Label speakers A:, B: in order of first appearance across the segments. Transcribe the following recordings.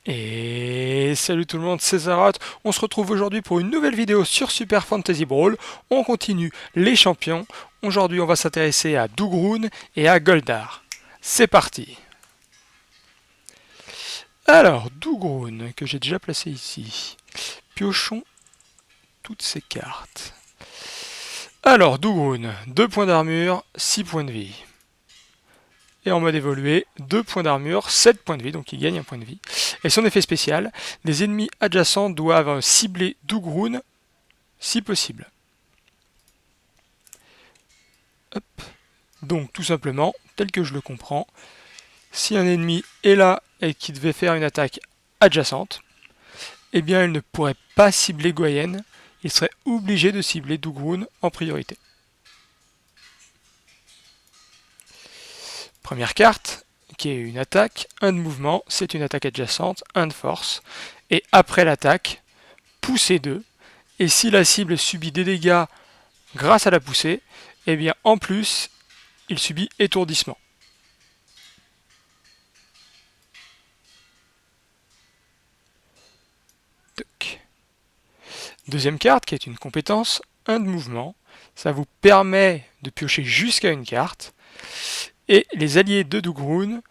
A: Et salut tout le monde, c'est Zarat. On se retrouve aujourd'hui pour une nouvelle vidéo sur Super Fantasy Brawl. On continue les champions. Aujourd'hui, on va s'intéresser à Dougroune et à Goldar. C'est parti. Alors, Dougroune, que j'ai déjà placé ici. Piochons toutes ces cartes. Alors, Dougroune, 2 points d'armure, 6 points de vie. Et en mode évolué, 2 points d'armure, 7 points de vie, donc il gagne un point de vie. Et son effet spécial, les ennemis adjacents doivent cibler Dougroune si possible. Hop. Donc tout simplement, tel que je le comprends, si un ennemi est là et qui devait faire une attaque adjacente, eh bien il ne pourrait pas cibler Goyen, il serait obligé de cibler Dougroune en priorité. Première carte, qui est une attaque, 1 de mouvement, c'est une attaque adjacente, 1 de force, et après l'attaque, poussée 2, et si la cible subit des dégâts grâce à la poussée, eh bien en plus, il subit étourdissement. Toc. Deuxième carte, qui est une compétence, 1 de mouvement, ça vous permet de piocher jusqu'à une carte, et les alliés de Dougroune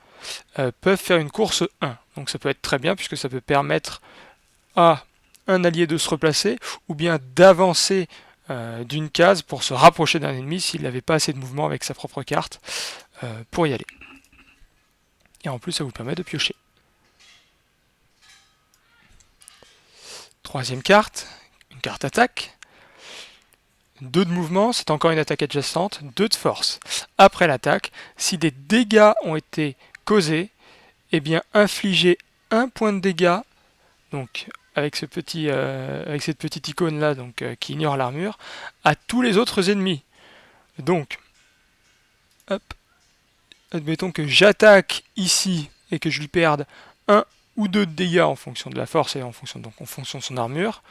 A: peuvent faire une course 1. Donc ça peut être très bien, puisque ça peut permettre à un allié de se replacer, ou bien d'avancer d'une case pour se rapprocher d'un ennemi s'il n'avait pas assez de mouvement avec sa propre carte pour y aller. Et en plus, ça vous permet de piocher. Troisième carte, une carte attaque. 2 de mouvement, c'est encore une attaque adjacente, 2 de force. Après l'attaque, si des dégâts ont été causés, eh bien infligez 1 point de dégâts, donc avec, cette petite icône là qui ignore l'armure, à tous les autres ennemis. Donc, hop, admettons que j'attaque ici et que je lui perde 1 ou 2 de dégâts en fonction de la force et en fonction de son armure,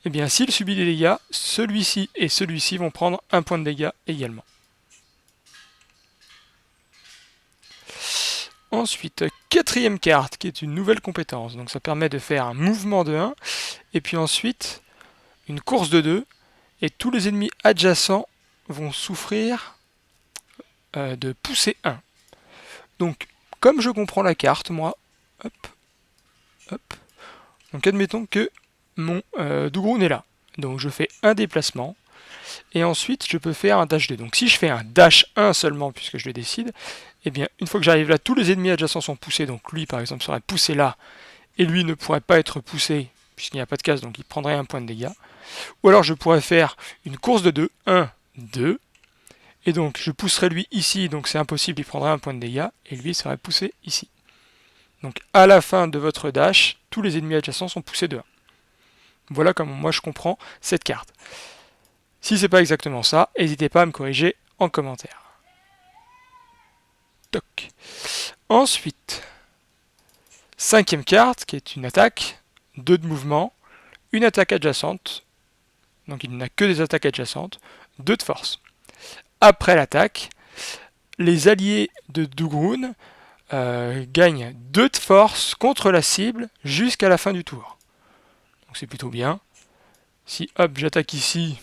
A: et bien s'il subit des dégâts, celui-ci et celui-ci vont prendre 1 point de dégâts également. Ensuite, quatrième carte, qui est une nouvelle compétence. Donc ça permet de faire un mouvement de 1, et puis ensuite une course de 2, et tous les ennemis adjacents vont souffrir de poussée 1. Donc, comme je comprends la carte, moi, hop, hop, donc admettons que mon Dougroune est là. Donc je fais un déplacement, et ensuite je peux faire un dash 2. Donc si je fais un dash 1 seulement, puisque je le décide, et bien une fois que j'arrive là, tous les ennemis adjacents sont poussés, donc lui par exemple serait poussé là, et lui ne pourrait pas être poussé, puisqu'il n'y a pas de case, donc il prendrait un point de dégâts. Ou alors je pourrais faire une course de 2, 1, 2, et donc je pousserai lui ici, donc c'est impossible, il prendrait un point de dégâts, et lui serait poussé ici. Donc à la fin de votre dash, tous les ennemis adjacents sont poussés de 1. Voilà comment moi je comprends cette carte. Si c'est pas exactement ça, n'hésitez pas à me corriger en commentaire. Toc. Ensuite, cinquième carte, qui est une attaque, 2 de mouvement, une attaque adjacente, donc il n'a que des attaques adjacentes, 2 de force. Après l'attaque, les alliés de Dougroune gagnent 2 de force contre la cible jusqu'à la fin du tour. Donc c'est plutôt bien. Si hop, j'attaque ici,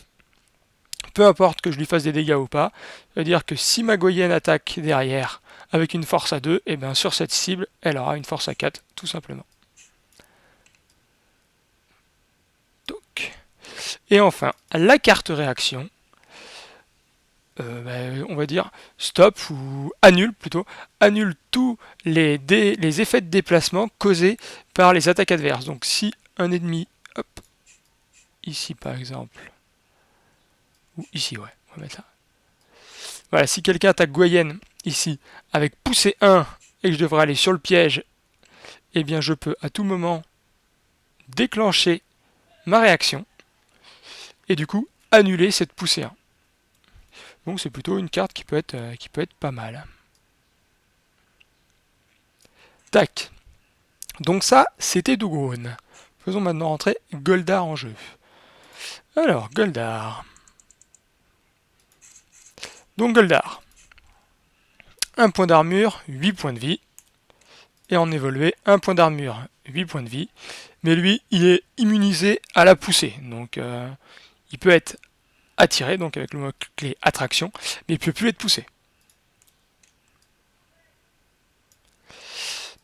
A: peu importe que je lui fasse des dégâts ou pas, c'est-à-dire que si ma Goyenne attaque derrière avec une force à 2, et bien sur cette cible, elle aura une force à 4, tout simplement. Donc. Et enfin, la carte réaction, on va dire stop ou annule plutôt, annule tous les effets de déplacement causés par les attaques adverses. Donc si un ennemi, hop, ici par exemple, ou ici, ouais, on va mettre là. Voilà, si quelqu'un attaque Goyenne ici avec poussée 1 et que je devrais aller sur le piège, eh bien je peux à tout moment déclencher ma réaction et du coup annuler cette poussée 1. Donc c'est plutôt une carte qui peut être pas mal. Tac. Donc ça, c'était Dougroune. Faisons maintenant rentrer Goldar en jeu. Alors, Goldar. Donc Goldar. 1 point d'armure, 8 points de vie. Et en évolué, 1 point d'armure, 8 points de vie. Mais lui, il est immunisé à la poussée. Donc il peut être attiré, donc avec le mot-clé attraction, mais il ne peut plus être poussé.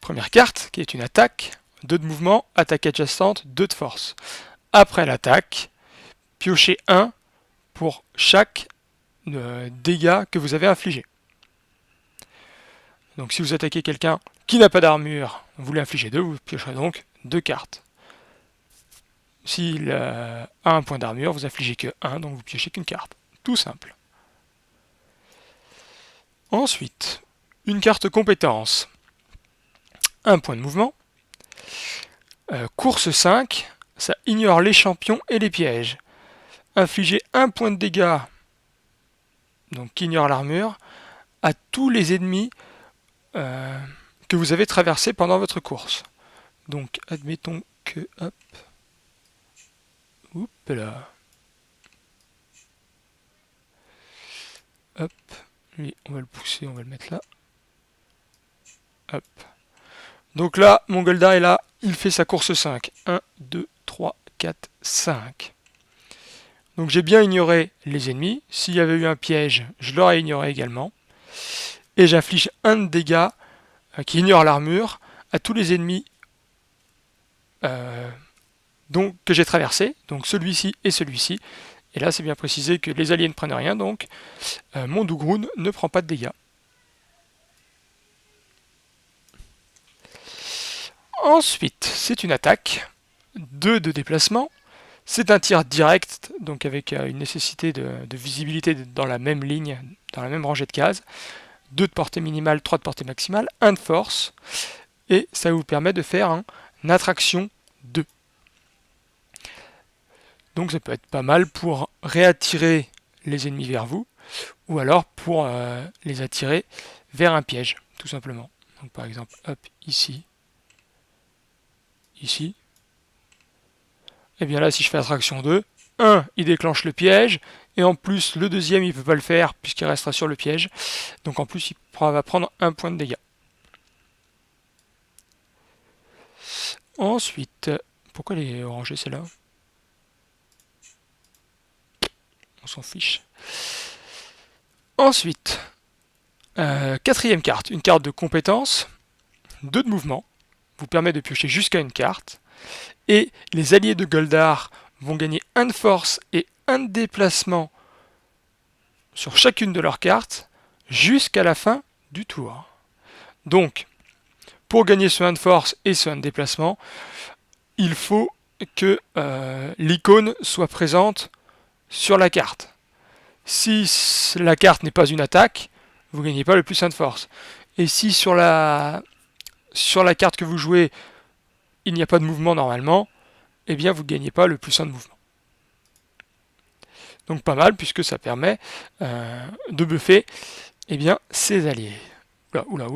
A: Première carte, qui est une attaque, 2 de mouvement, attaque adjacente, 2 de force. Après l'attaque, piochez 1 pour chaque dégâts que vous avez infligé. Donc si vous attaquez quelqu'un qui n'a pas d'armure, vous lui infligez 2, vous piocherez donc 2 cartes. S'il a un point d'armure, vous infligez que 1, donc vous piochez qu'une carte. Tout simple. Ensuite, une carte compétence. Un point de mouvement. Course 5, ça ignore les champions et les pièges. Infligez un point de dégâts, donc qui ignore l'armure, à tous les ennemis que vous avez traversés pendant votre course. Donc admettons que... Hop. Oups là. Hop. Lui, on va le pousser, on va le mettre là. Hop. Donc là, mon Goldar est là, il fait sa course 5. 1, 2, 3, 4, 5. Donc j'ai bien ignoré les ennemis. S'il y avait eu un piège, je l'aurais ignoré également. Et j'inflige un de dégâts qui ignore l'armure à tous les ennemis que j'ai traversés. Donc celui-ci et celui-ci. Et là, c'est bien précisé que les alliés ne prennent rien, donc mon Dougroune ne prend pas de dégâts. Ensuite, c'est une attaque. 2 de déplacement. C'est un tir direct, donc avec une nécessité de visibilité dans la même ligne, dans la même rangée de cases. 2 de portée minimale, 3 de portée maximale, 1 de force. Et ça vous permet de faire une attraction 2. Donc ça peut être pas mal pour réattirer les ennemis vers vous, ou alors pour les attirer vers un piège, tout simplement. Donc par exemple, hop, ici, ici. Et bien là, si je fais attraction 2, 1, il déclenche le piège, et en plus, le deuxième, il ne peut pas le faire, puisqu'il restera sur le piège. Donc en plus, il va prendre 1 point de dégâts. Ensuite, pourquoi elle est orangée celle-là? On s'en fiche. Ensuite, quatrième carte, une carte de compétence, 2 de mouvement, vous permet de piocher jusqu'à une carte, et les alliés de Goldar vont gagner 1 de force et 1 de déplacement sur chacune de leurs cartes jusqu'à la fin du tour. Donc, pour gagner ce 1 de force et ce 1 de déplacement, il faut que l'icône soit présente sur la carte. Si la carte n'est pas une attaque, vous ne gagnez pas le plus 1 de force. Et si sur la carte que vous jouez, il n'y a pas de mouvement normalement, eh bien vous ne gagnez pas le plus 1 de mouvement. Donc pas mal, puisque ça permet de buffer ses alliés. Oula.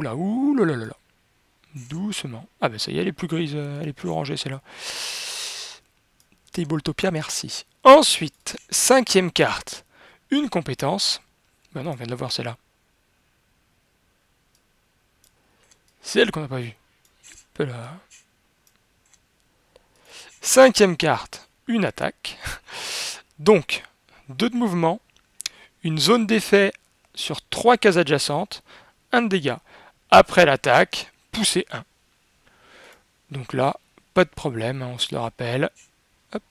A: Doucement. Ah ben ça y est, elle est plus grise, elle est plus orangée celle-là. Tabletopia, merci. Ensuite, 5e carte, une compétence. Ben non, on vient de la voir celle-là. C'est elle qu'on n'a pas vue. 5e carte, une attaque. Donc, 2 de mouvement, une zone d'effet sur 3 cases adjacentes, 1 de dégâts. Après l'attaque, pousser 1. Donc là, pas de problème, on se le rappelle. Hop.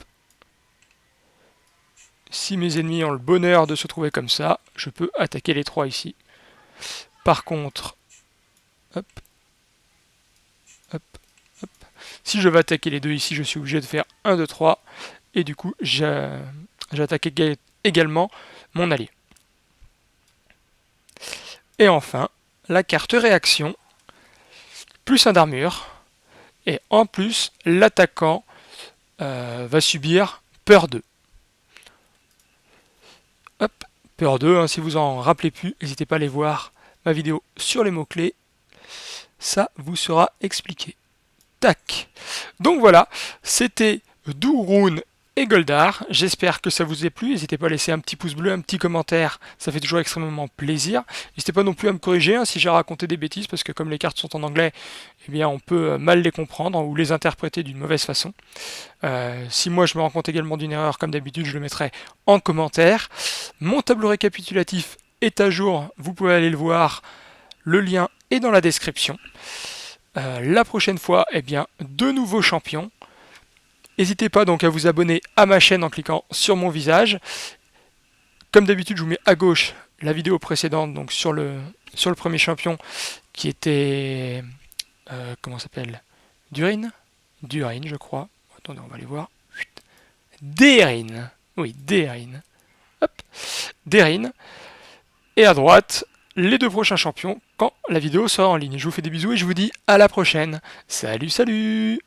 A: Si mes ennemis ont le bonheur de se trouver comme ça, je peux attaquer les 3 ici. Par contre, hop, si je veux attaquer les 2 ici, je suis obligé de faire 1, 2, 3. Et du coup, j'attaque également mon allié. Et enfin, la carte réaction, plus 1 d'armure. Et en plus, l'attaquant va subir peur 2. Hop, peur 2, si vous en rappelez plus, n'hésitez pas à aller voir ma vidéo sur les mots-clés. Ça vous sera expliqué. Tac. Donc voilà, c'était Dougroune et Goldar. J'espère que ça vous a plu. N'hésitez pas à laisser un petit pouce bleu, un petit commentaire. Ça fait toujours extrêmement plaisir. N'hésitez pas non plus à me corriger si j'ai raconté des bêtises, parce que comme les cartes sont en anglais, eh bien on peut mal les comprendre ou les interpréter d'une mauvaise façon. Si moi je me rends compte également d'une erreur, comme d'habitude, je le mettrai en commentaire. Mon tableau récapitulatif est à jour. Vous pouvez aller le voir. Le lien est dans la description. La prochaine fois, eh bien, de nouveaux champions. N'hésitez pas donc à vous abonner à ma chaîne en cliquant sur mon visage. Comme d'habitude, je vous mets à gauche la vidéo précédente, donc sur le premier champion qui était... comment ça s'appelle? Durin, je crois. Attendez, on va aller voir. Derin. Oui, Derin. Hop. Derin. Et à droite, les 2 prochains champions quand la vidéo sera en ligne. Je vous fais des bisous et je vous dis à la prochaine. Salut, salut!